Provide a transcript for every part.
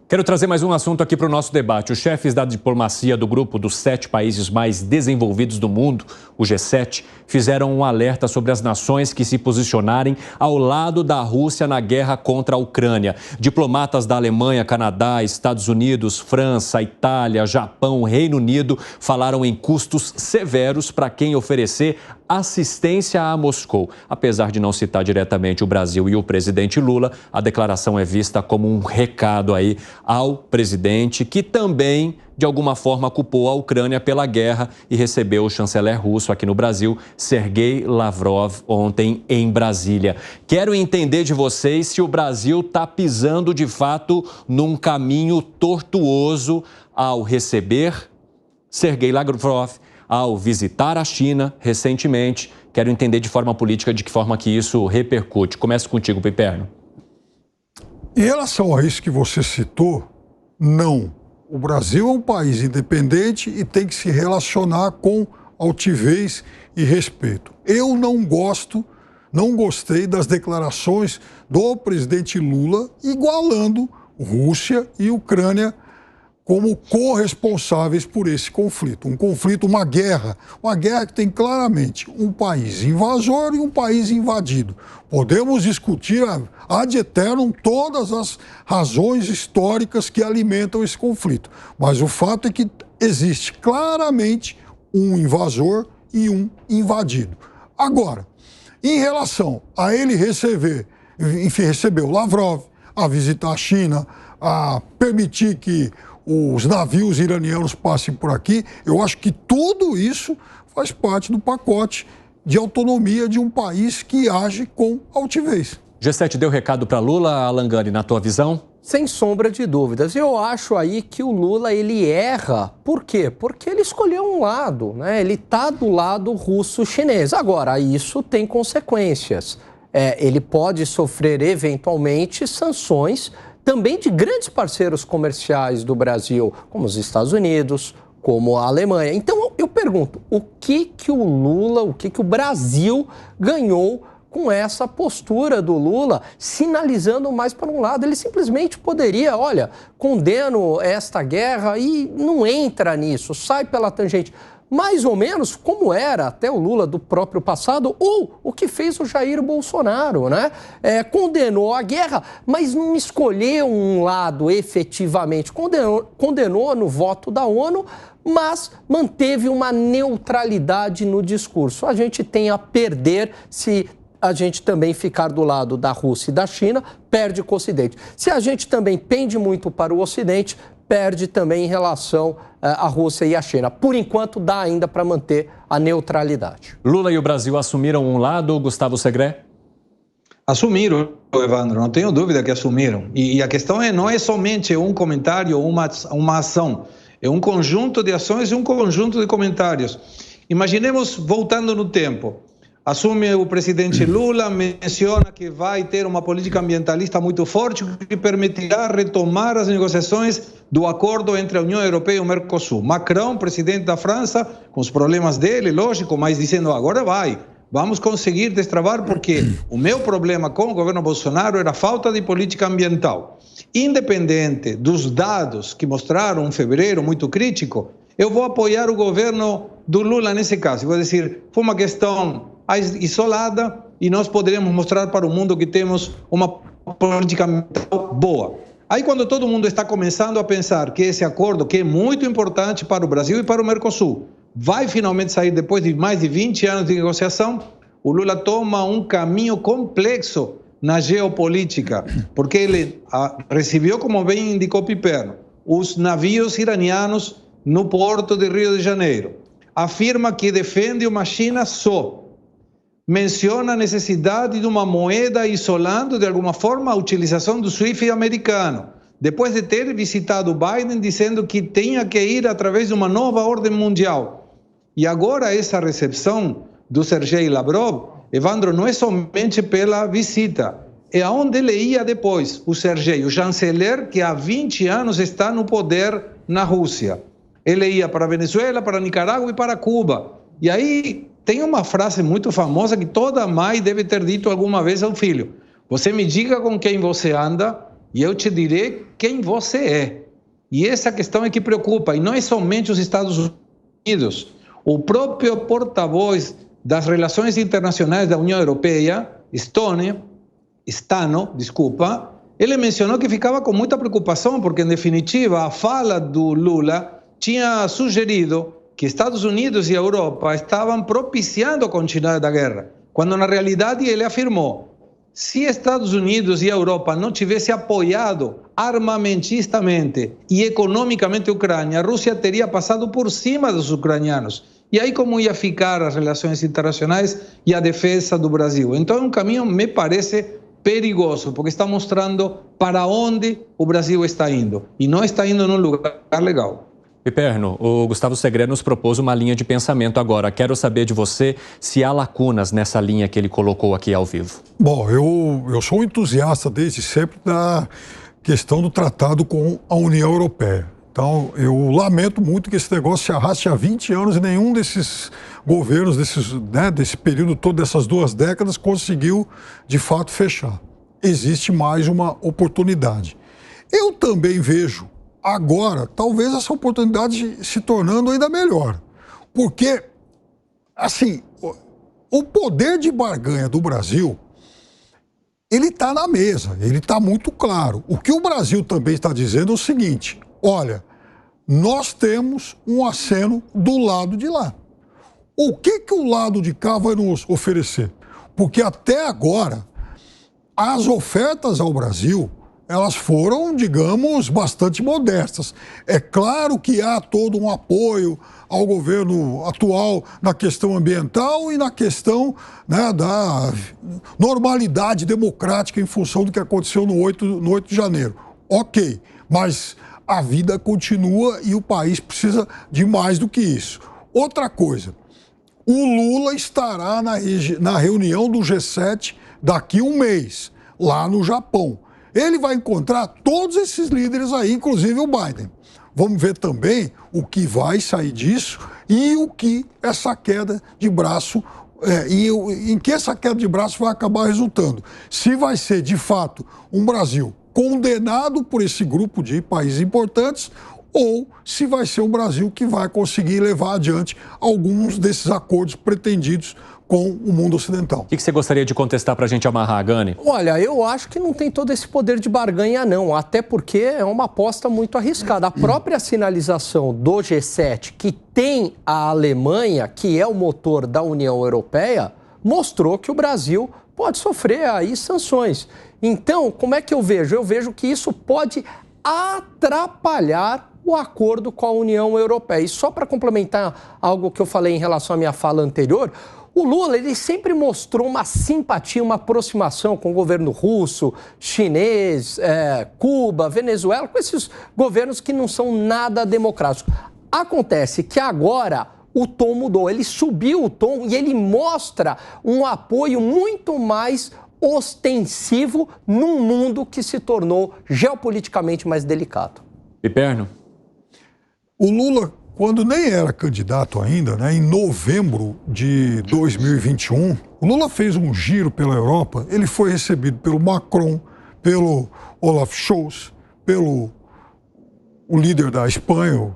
Quero trazer mais um assunto aqui para o nosso debate. Os chefes da diplomacia do grupo dos 7 países mais desenvolvidos do mundo, o G7, fizeram um alerta sobre as nações que se posicionarem ao lado da Rússia na guerra contra a Ucrânia. Diplomatas da Alemanha, Canadá, Estados Unidos, França, Itália, Japão, Reino Unido falaram em custos severos para quem oferecer assistência a Moscou. Apesar de não citar diretamente o Brasil e o presidente Lula, a declaração é vista como um recado aí ao presidente, que também, de alguma forma, culpou a Ucrânia pela guerra e recebeu o chanceler russo aqui no Brasil, Sergei Lavrov, ontem em Brasília. Quero entender de vocês se o Brasil está pisando, de fato, num caminho tortuoso ao receber Sergei Lavrov, ao visitar a China recentemente. Quero entender de forma política de que forma que isso repercute. Começo contigo, Piperno. Em relação a isso que você citou, não. O Brasil é um país independente e tem que se relacionar com altivez e respeito. Eu não gostei das declarações do presidente Lula igualando Rússia e Ucrânia como corresponsáveis por esse conflito. Um conflito, uma guerra que tem claramente um país invasor e um país invadido. Podemos discutir ad eternum todas as razões históricas que alimentam esse conflito, mas o fato é que existe claramente um invasor e um invadido. Agora, em relação a ele recebeu Lavrov, a visitar a China, a permitir que os navios iranianos passem por aqui, eu acho que tudo isso faz parte do pacote de autonomia de um país que age com altivez. G7 deu recado para Lula, Alan Gani, na tua visão? Sem sombra de dúvidas. Eu acho aí que o Lula, ele erra. Por quê? Porque ele escolheu um lado, né? Ele está do lado russo-chinês. Agora, isso tem consequências. Ele pode sofrer, eventualmente, sanções também de grandes parceiros comerciais do Brasil, como os Estados Unidos, como a Alemanha. Então, eu pergunto, o que o Lula, o que o Brasil ganhou com essa postura do Lula, sinalizando mais para um lado? Ele simplesmente poderia, olha, condeno esta guerra e não entra nisso, sai pela tangente. Mais ou menos como era até o Lula do próprio passado, ou o que fez o Jair Bolsonaro, né? Condenou a guerra, mas não escolheu um lado efetivamente. Condenou no voto da ONU, mas manteve uma neutralidade no discurso. A gente tem a perder se a gente também ficar do lado da Rússia e da China, perde com o Ocidente. Se a gente também pende muito para o Ocidente, perde também em relação à Rússia e à China. Por enquanto, dá ainda para manter a neutralidade. Lula e o Brasil assumiram um lado, Gustavo Segré? Assumiram, Evandro, não tenho dúvida que assumiram. E a questão não é somente um comentário ou uma ação, é um conjunto de ações e um conjunto de comentários. Imaginemos, voltando no tempo, assume o presidente Lula, menciona que vai ter uma política ambientalista muito forte que permitirá retomar as negociações do acordo entre a União Europeia e o Mercosul. Macron, presidente da França, com os problemas dele, lógico, mas dizendo agora vamos conseguir destravar porque o meu problema com o governo Bolsonaro era a falta de política ambiental. Independente dos dados que mostraram um fevereiro muito crítico, eu vou apoiar o governo do Lula nesse caso. Vou dizer, foi uma questão isolada e nós poderemos mostrar para o mundo que temos uma política ambiental boa. Aí quando todo mundo está começando a pensar que esse acordo, que é muito importante para o Brasil e para o Mercosul, vai finalmente sair depois de mais de 20 anos de negociação, o Lula toma um caminho complexo na geopolítica, porque ele recebeu, como bem indicou Piperno, os navios iranianos no porto de Rio de Janeiro. Afirma que defende uma China só. Menciona a necessidade de uma moeda isolando, de alguma forma, a utilização do SWIFT americano. Depois de ter visitado Biden, dizendo que tinha que ir através de uma nova ordem mundial. E agora essa recepção do Sergei Lavrov, Evandro, não é somente pela visita, é aonde ele ia depois. O Sergei, o chanceler que há 20 anos está no poder na Rússia. Ele ia para a Venezuela, para a Nicarágua e para Cuba. E aí tem uma frase muito famosa que toda mãe deve ter dito alguma vez ao filho. Você me diga com quem você anda e eu te direi quem você é. E essa questão é que preocupa, e não é somente os Estados Unidos. O próprio porta-voz das relações internacionais da União Europeia, Stano, ele mencionou que ficava com muita preocupação, porque, em definitiva, a fala do Lula tinha sugerido que Estados Unidos e a Europa estavam propiciando a continuidade da guerra, quando, na realidade, ele afirmou: se Estados Unidos e a Europa não tivessem apoiado armamentistamente e economicamente a Ucrânia, a Rússia teria passado por cima dos ucranianos. E aí como ia ficar as relações internacionais e a defesa do Brasil? Então é um caminho, me parece, perigoso, porque está mostrando para onde o Brasil está indo. E não está indo num lugar legal. Piperno, o Gustavo Segré nos propôs uma linha de pensamento agora. Quero saber de você se há lacunas nessa linha que ele colocou aqui ao vivo. Bom, eu sou um entusiasta desde sempre da questão do tratado com a União Europeia. Então, eu lamento muito que esse negócio se arraste há 20 anos e nenhum desses governos, desse período todo, dessas 2 décadas, conseguiu, de fato, fechar. Existe mais uma oportunidade. Eu também vejo agora, talvez essa oportunidade se tornando ainda melhor. Porque, assim, o poder de barganha do Brasil, ele está na mesa, ele está muito claro. O que o Brasil também está dizendo é o seguinte: olha, nós temos um aceno do lado de lá. O que o lado de cá vai nos oferecer? Porque até agora, as ofertas ao Brasil, elas foram, digamos, bastante modestas. É claro que há todo um apoio ao governo atual na questão ambiental e na questão, né, da normalidade democrática em função do que aconteceu no 8 de janeiro. Ok, mas a vida continua e o país precisa de mais do que isso. Outra coisa, o Lula estará na reunião do G7 daqui a um mês, lá no Japão. Ele vai encontrar todos esses líderes aí, inclusive o Biden. Vamos ver também o que vai sair disso e o que essa queda de braço, em que essa queda de braço vai acabar resultando. Se vai ser, de fato, um Brasil condenado por esse grupo de países importantes ou se vai ser um Brasil que vai conseguir levar adiante alguns desses acordos pretendidos com o mundo ocidental. O que você gostaria de contestar para a gente amarrar, Gani? Olha, eu acho que não tem todo esse poder de barganha, não. Até porque é uma aposta muito arriscada. A própria sinalização do G7, que tem a Alemanha, que é o motor da União Europeia, mostrou que o Brasil pode sofrer aí sanções. Então, como é que eu vejo? Eu vejo que isso pode atrapalhar o acordo com a União Europeia. E só para complementar algo que eu falei em relação à minha fala anterior, o Lula, ele sempre mostrou uma simpatia, uma aproximação com o governo russo, chinês, Cuba, Venezuela, com esses governos que não são nada democráticos. Acontece que agora o tom mudou, ele subiu o tom e ele mostra um apoio muito mais ostensivo num mundo que se tornou geopoliticamente mais delicado. Piperno? O Lula, quando nem era candidato ainda, né, em novembro de 2021, o Lula fez um giro pela Europa. Ele foi recebido pelo Macron, pelo Olaf Scholz, pelo o líder da Espanha.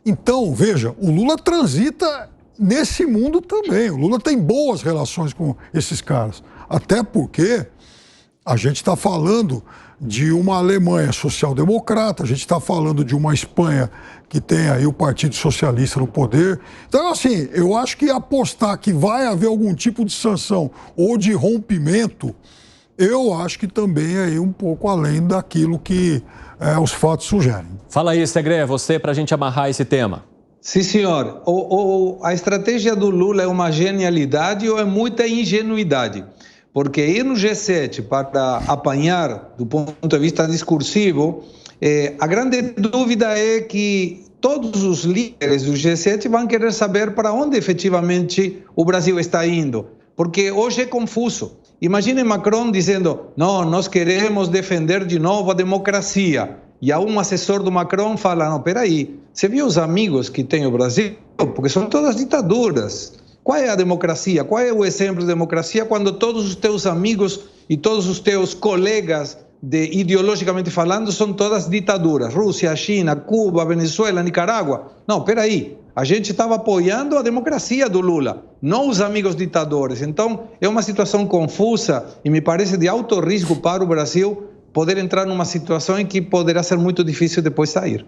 Então, veja, o Lula transita nesse mundo também. O Lula tem boas relações com esses caras. Até porque a gente está falando de uma Alemanha social-democrata, a gente está falando de uma Espanha que tem aí o Partido Socialista no poder. Então, assim, eu acho que apostar que vai haver algum tipo de sanção ou de rompimento, eu acho que também é aí um pouco além daquilo que os fatos sugerem. Fala aí, Segré, você, para a gente amarrar esse tema. Sim, senhor. A estratégia do Lula é uma genialidade ou é muita ingenuidade? Porque ir no G7 para apanhar, do ponto de vista discursivo, a grande dúvida é que todos os líderes do G7 vão querer saber para onde efetivamente o Brasil está indo. Porque hoje é confuso. Imagine Macron dizendo, não, nós queremos defender de novo a democracia. E um assessor do Macron fala, não, peraí, você viu os amigos que tem o Brasil? Porque são todas ditaduras. Qual é a democracia? Qual é o exemplo de democracia quando todos os teus amigos e todos os teus colegas ideologicamente falando, são todas ditaduras. Rússia, China, Cuba, Venezuela, Nicarágua. Não, peraí. A gente estava apoiando a democracia do Lula, não os amigos ditadores. Então, é uma situação confusa e me parece de alto risco para o Brasil poder entrar numa situação em que poderá ser muito difícil depois sair.